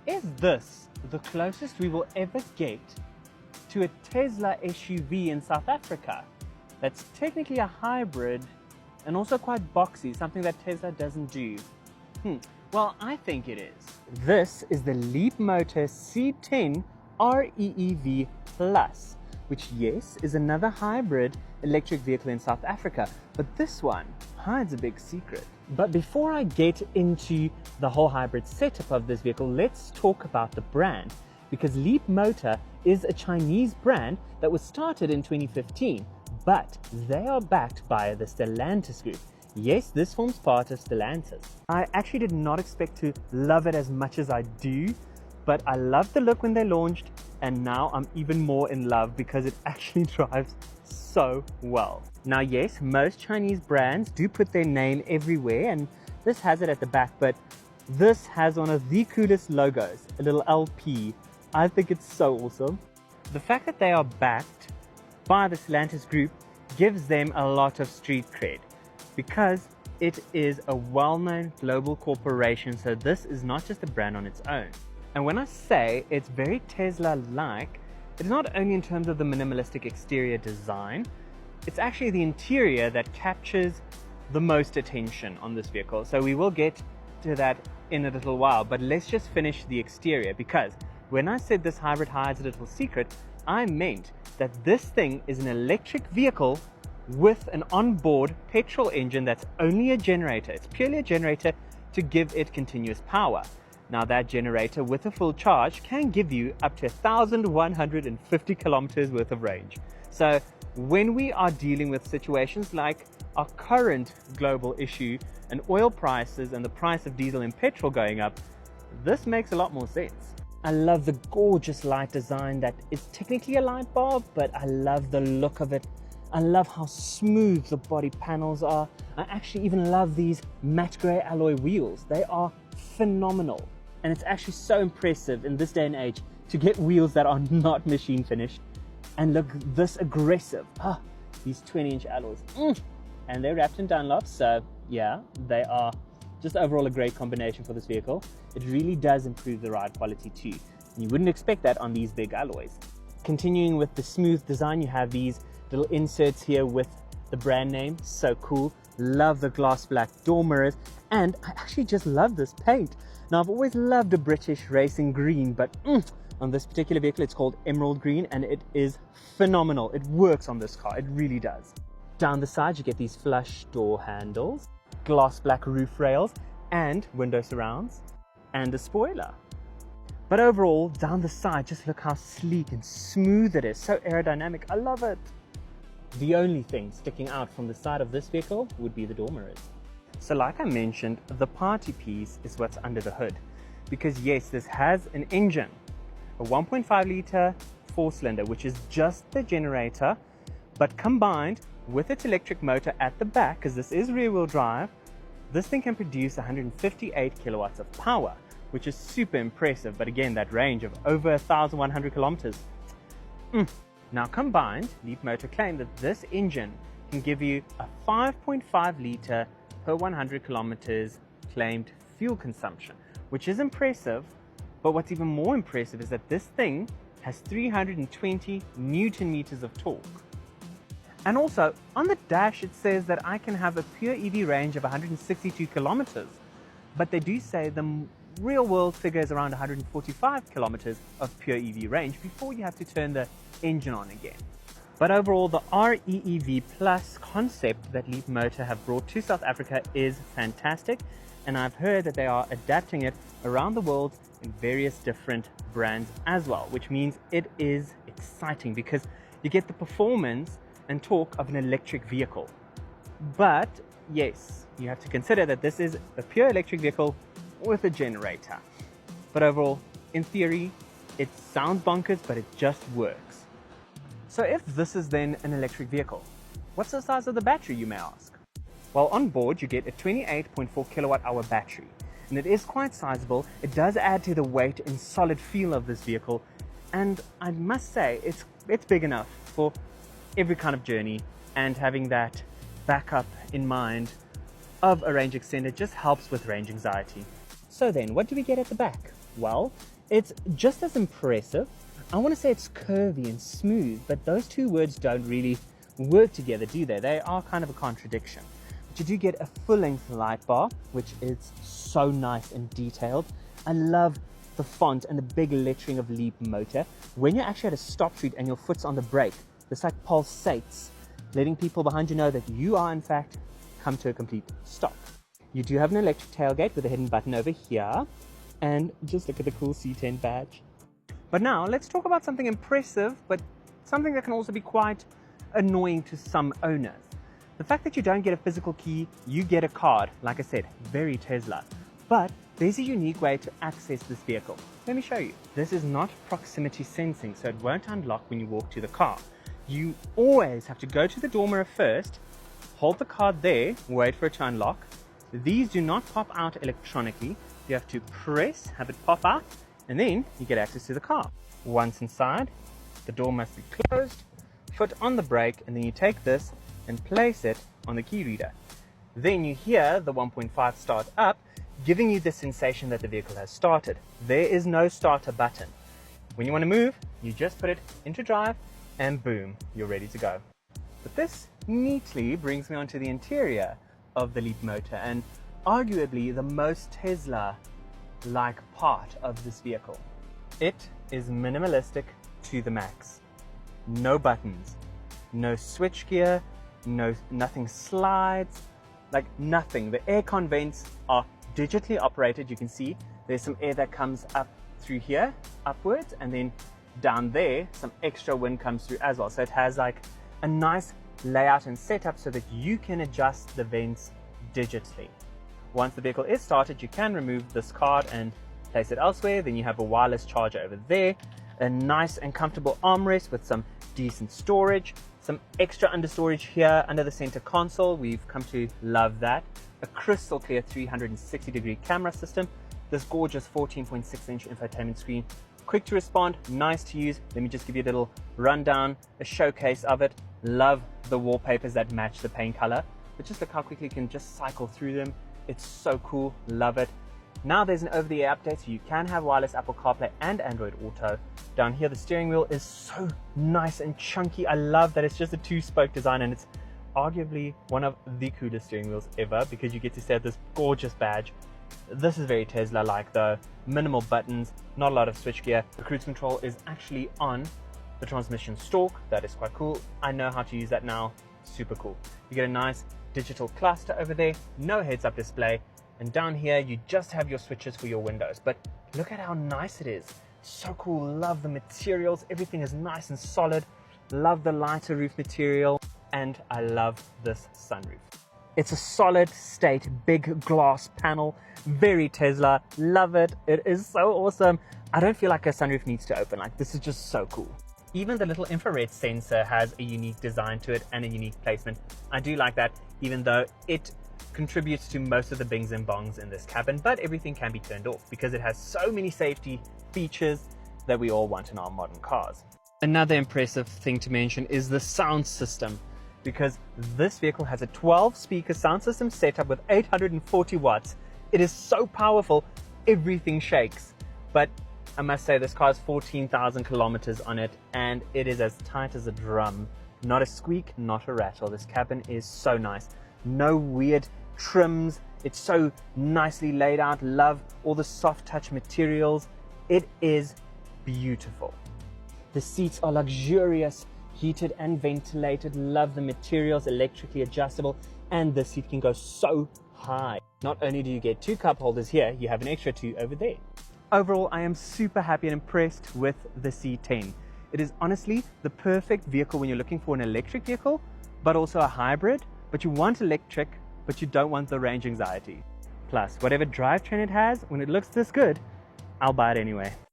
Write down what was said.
Is this the closest we will ever get to a Tesla SUV in South Africa? That's technically a hybrid and also quite boxy, something that Tesla doesn't do. Well, I think it is. This is the Leapmotor C10 REEV Plus, which, yes, is another hybrid electric vehicle in South Africa, but this one hides a big secret. But before I get into the whole hybrid setup of this vehicle, let's talk about the brand, because Leapmotor is a Chinese brand that was started in 2015, but they are backed by the Stellantis group. Yes, this forms part of Stellantis. I actually did not expect to love it as much as I do, but I loved the look when they launched, and now I'm even more in love because it actually drives so well. Now, yes, most Chinese brands do put their name everywhere, and this has it at the back, but this has one of the coolest logos, a little LP. I think it's so awesome. The fact that they are backed by the Stellantis group gives them a lot of street cred, because it is a well-known global corporation, so this is not just a brand on its own. And when I say it's very Tesla-like, it's not only in terms of the minimalistic exterior design, it's actually the interior that captures the most attention on this vehicle. So we will get to that in a little while, but let's just finish the exterior, because when I said this hybrid hides a little secret, I meant that this thing is an electric vehicle with an onboard petrol engine that's only a generator. It's purely a generator to give it continuous power. Now, that generator with a full charge can give you up to 1,150 kilometers worth of range. So when we are dealing with situations like our current global issue and oil prices and the price of diesel and petrol going up, this makes a lot more sense. I love the gorgeous light design that is technically a light bulb, but I love the look of it. I love how smooth the body panels are. I actually even love these matte gray alloy wheels. They are phenomenal. And it's actually so impressive in this day and age to get wheels that are not machine finished and look this aggressive. These 20-inch alloys. And they're wrapped in Dunlop, so yeah, they are just overall a great combination for this vehicle. It really does improve the ride quality too. And you wouldn't expect that on these big alloys. Continuing with the smooth design, you have these little inserts here with the brand name. So cool. Love the gloss black door mirrors, and I actually just love this paint. Now, I've always loved a British racing green, but on this particular vehicle it's called emerald green, and it is phenomenal. It works on this car, it really does. Down the side you get these flush door handles, gloss black roof rails and window surrounds, and a spoiler. But overall, down the side, just look how sleek and smooth it is. So aerodynamic, I love it. The only thing sticking out from the side of this vehicle would be the door mirrors. So like I mentioned, the party piece is what's under the hood. Because yes, this has an engine, a 1.5 litre 4-cylinder, which is just the generator, but combined with its electric motor at the back, because this is rear-wheel drive, this thing can produce 158 kilowatts of power, which is super impressive. But again, that range of over 1,100 kilometers. Now combined, Leapmotor claimed that this engine can give you a 5.5 litre per 100 kilometers claimed fuel consumption, which is impressive. But what's even more impressive is that this thing has 320 Newton meters of torque. And also on the dash it says that I can have a pure EV range of 162 kilometers, but they do say the real world figure is around 145 kilometers of pure EV range before you have to turn the engine on again. But overall, the REEV Plus concept that Leapmotor have brought to South Africa is fantastic, and I've heard that they are adapting it around the world in various different brands as well, which means it is exciting because you get the performance and torque of an electric vehicle. But yes, you have to consider that this is a pure electric vehicle with a generator. But overall, in theory, it sounds bonkers, but it just works. So if this is then an electric vehicle, what's the size of the battery, you may ask? Well, on board you get a 28.4 kilowatt hour battery, and it is quite sizable. It does add to the weight and solid feel of this vehicle, and I must say it's big enough for every kind of journey, and having that backup in mind of a range extender just helps with range anxiety. So then, what do we get at the back? Well, it's just as impressive. I want to say it's curvy and smooth, but those two words don't really work together, do they? They are kind of a contradiction. But you do get a full-length light bar, which is so nice and detailed. I love the font and the big lettering of Leapmotor. When you're actually at a stop street and your foot's on the brake, this like pulsates, letting people behind you know that you are in fact come to a complete stop. You do have an electric tailgate with a hidden button over here, and just look at the cool C10 badge. But now let's talk about something impressive, but something that can also be quite annoying to some owners. The fact that you don't get a physical key, you get a card. Like I said, very Tesla. But there's a unique way to access this vehicle. Let me show you. This is not proximity sensing, so it won't unlock when you walk to the car. You always have to go to the door mirror first, hold the card there, wait for it to unlock. These do not pop out electronically. You have to press, have it pop out, and then you get access to the car. Once inside, the door must be closed, foot on the brake, and then you take this and place it on the key reader. Then you hear the 1.5 start up, giving you the sensation that the vehicle has started. There is no starter button. When you want to move, you just put it into drive, and boom, you're ready to go. But this neatly brings me onto the interior of the Leapmotor, and arguably the most Tesla-like part of this vehicle. It is minimalistic to the max. No buttons, no switchgear, nothing slides, like nothing. The aircon vents are digitally operated. You can see there's some air that comes up through here, upwards, and then down there, some extra wind comes through as well. So it has like a nice layout and setup so that you can adjust the vents digitally. Once the vehicle is started, you can remove this card and place it elsewhere. Then you have a wireless charger over there, a nice and comfortable armrest with some decent storage, some extra understorage here under the center console. We've come to love that. A crystal clear 360-degree camera system, this gorgeous 14.6-inch infotainment screen, quick to respond, nice to use. Let me just give you a little rundown, a showcase of it. Love the wallpapers that match the paint color, but just look how quickly you can just cycle through them. It's so cool, love it. Now there's an over-the-air update, so you can have wireless Apple CarPlay and Android Auto. Down here, the steering wheel is so nice and chunky. I love that it's just a two-spoke design, and it's arguably one of the coolest steering wheels ever because you get to set this gorgeous badge. This is very Tesla-like though. Minimal buttons, not a lot of switchgear. The cruise control is actually on the transmission stalk. That is quite cool. I know how to use that now. Super cool. You get a nice digital cluster over there, no heads-up display, and down here you just have your switches for your windows. But look at how nice it is. So cool. Love the materials. Everything is nice and solid. Love the lighter roof material, and I love this sunroof. It's a solid state, big glass panel, very Tesla. Love it. It is so awesome. I don't feel like a sunroof needs to open. Like, this is just so cool. Even the little infrared sensor has a unique design to it and a unique placement. I do like that, even though it contributes to most of the bings and bongs in this cabin, but everything can be turned off because it has so many safety features that we all want in our modern cars. Another impressive thing to mention is the sound system, because this vehicle has a 12-speaker sound system set up with 840 watts. It is so powerful, everything shakes. But I must say, this car has 14,000 kilometers on it, and it is as tight as a drum. Not a squeak, not a rattle. This cabin is so nice. No weird trims. It's so nicely laid out. Love all the soft touch materials. It is beautiful. The seats are luxurious, heated and ventilated. Love the materials, electrically adjustable, and the seat can go so high. Not only do you get 2 cup holders here, you have an extra 2 over there. Overall, I am super happy and impressed with the C10. It is honestly the perfect vehicle when you're looking for an electric vehicle, but also a hybrid, but you want electric, but you don't want the range anxiety. Plus, whatever drivetrain it has, when it looks this good, I'll buy it anyway.